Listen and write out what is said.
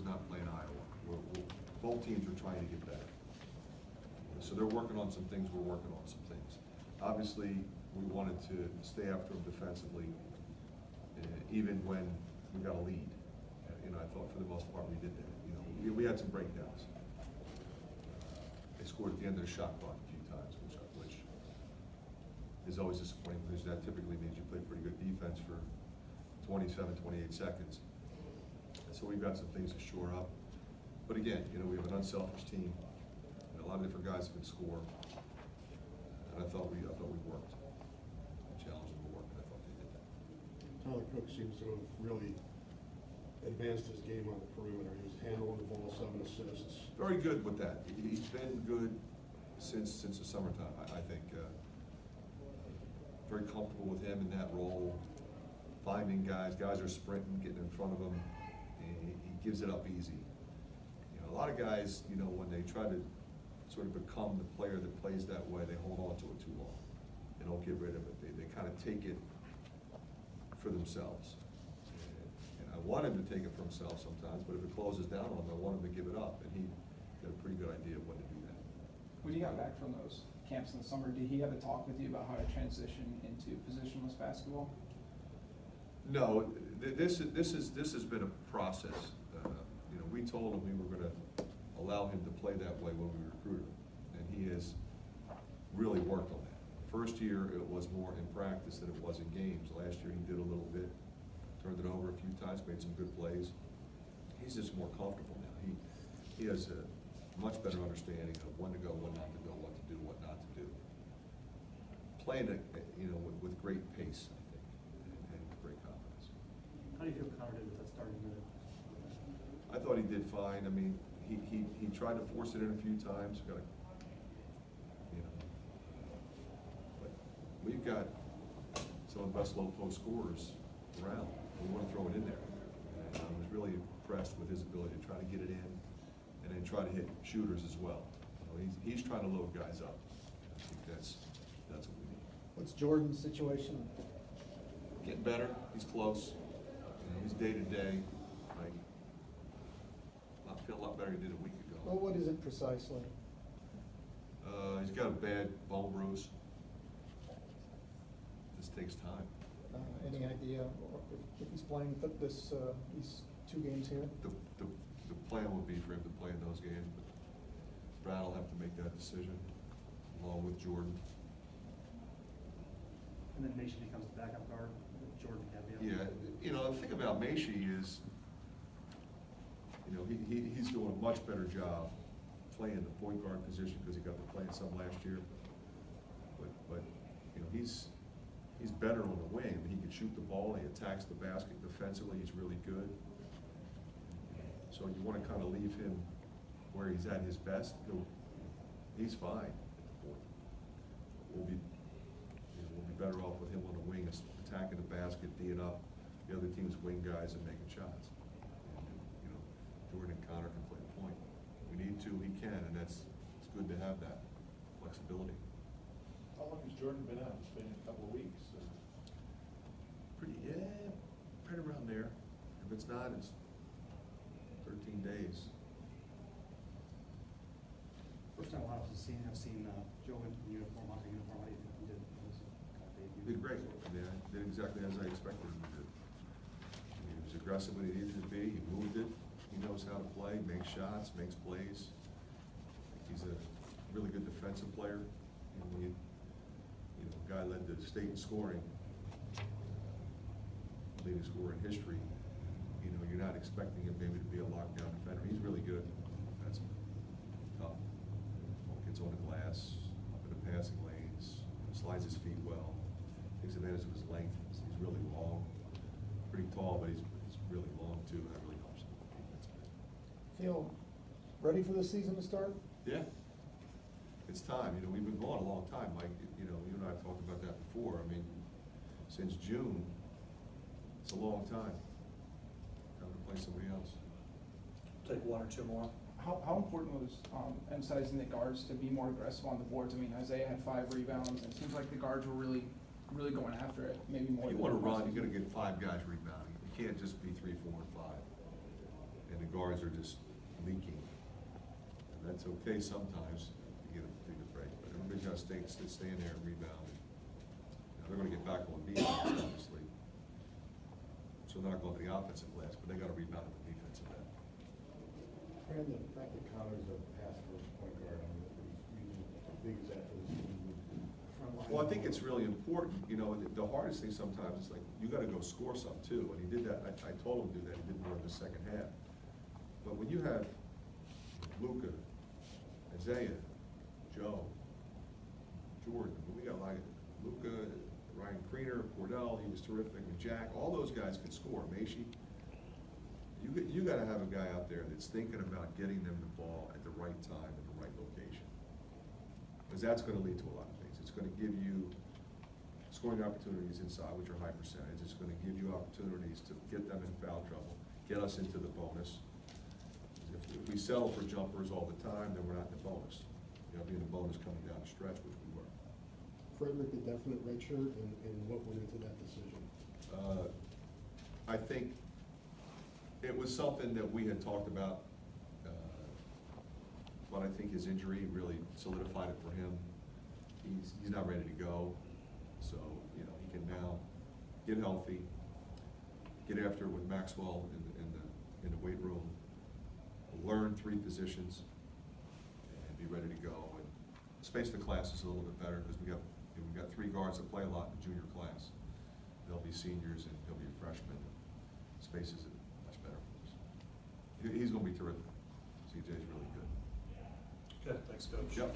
not playing Iowa. Both teams are trying to get better. So they're working on some things, we're working on some things. Obviously, we wanted to stay after them defensively, even when we got a lead. I thought for the most part we did that. We had some breakdowns. They scored at the end of the shot clock a few times, which is always disappointing because that typically means you play pretty good defense for 27, 28 seconds. And so we've got some things to shore up. But again, we have an unselfish team. A lot of different guys can score. And I thought we worked. We challenged them to work, and I thought they did that. Tyler Cook seems to have really advanced his game on the perimeter. He's handling the ball, 7 assists. Very good with that. He's been good since the summertime. I think very comfortable with him in that role. Finding guys are sprinting, getting in front of him. He gives it up easy. A lot of guys, when they try to sort of become the player that plays that way, they hold on to it too long. They don't get rid of it. They kind of take it for themselves. And I want him to take it for himself sometimes, but if it closes down on him, I want him to give it up. And he got a pretty good idea of when to do that. When you got back from those camps in the summer, did he have a talk with you about how to transition into positionless basketball? No, this has been a process. We told him we were going to allow him to play that way when we recruited him, and he has really worked on that. First year, it was more in practice than it was in games. Last year, he did a little bit, turned it over a few times, made some good plays. He's just more comfortable now. He has a much better understanding of when to go, when not to go, what to do, what not to do. Playing it, with great pace, I think, and great confidence. How do you feel confident with that starting minute? I thought he did fine. I mean, he tried to force it in a few times. But we've got some of the best low post scorers around. We want to throw it in there. And I was really impressed with his ability to try to get it in, and then try to hit shooters as well. He's trying to load guys up. I think that's what we need. What's Jordan's situation? Getting better. He's close. He's day to day. I feel a lot better than he did a week ago. Well, what is it precisely? He's got a bad bone bruise. This takes time. Any idea if he's playing these 2 games here? The plan would be for him to play in those games, but Brad will have to make that decision along with Jordan. And then Mason becomes the backup guard. Jordan can be Yeah, the thing about Macy is, he's doing a much better job playing the point guard position because he got to play some last year. But he's better on the wing. He can shoot the ball. He attacks the basket defensively. He's really good. So you want to kind of leave him where he's at his best. He's fine at the point. We'll be better off with him on the wing, attacking the basket, D'ing up the other team's wing guys and making shots. Jordan and Connor can play the point. We need to, he can, and it's good to have that flexibility. How long has Jordan been out? It's been a couple of weeks. Right around there. If it's not, it's 13 days. First time I've seen Joe in uniform, out of uniform. How do you think he did? He did great. Did exactly as I expected him to do. He was aggressive when he needed to be. He moved it. He knows how to play, makes shots, makes plays. He's a really good defensive player. A guy led the state in scoring, leading scorer in history. You're not expecting him maybe to be a lockdown defender. He's really good. That's tough. Gets on the glass, up in the passing lanes, slides his feet well, takes advantage of his length. He's really long, pretty tall, but he's really long too. That really helps him. Feel ready for the season to start? Yeah. It's time. We've been going a long time, Mike. You and I have talked about that before. I mean, since June, it's a long time. Time to play somebody else. Take 1 or 2 more. How important was emphasizing the guards to be more aggressive on the boards? I mean, Isaiah had 5 rebounds, and it seems like the guards were really going after it, maybe more. If you want to run, you're going to get 5 guys rebounding. You can't just be 3, 4, and 5. And the guard guards are just leaking. And that's okay sometimes, you get a break, but everybody's gotta stay in there and rebound. Now, they're gonna get back on defense, obviously. So they're not going to the offensive glass, but they gotta rebound at the defensive end. Fran, the fact that Connor's a pass first point guard, I mean, how big is that for this team? Front line? Well, I think it's really important, you know, the hardest thing sometimes is like, you gotta go score some too, and he did that, I told him to do that, he did more in the second half. But when you have Luka, Isaiah, Joe, Jordan, we got like Luka, Ryan Creener, Cordell, he was terrific, and Jack, all those guys could score, Macy. You gotta have a guy out there that's thinking about getting them the ball at the right time, at the right location. Because that's gonna lead to a lot of things. It's gonna give you scoring opportunities inside, which are high percentage. It's gonna give you opportunities to get them in foul trouble, get us into the bonus. If we settle for jumpers all the time, then we're not in the bonus. You know, being the bonus coming down the stretch, which we were. Frederick, the definite red shirt, and what went into that decision? I think it was something that we had talked about, but I think his injury really solidified it for him. He's not ready to go, so, you know, he can now get healthy, get after it with Maxwell in the weight room, learn 3 positions, and be ready to go. And space the classes a little bit better, because we've got 3 guards that play a lot in the junior class. They'll be seniors and he'll be a freshman. Spaces it much better for us. He's gonna be terrific. CJ's really good. Good, thanks, Coach. Yep.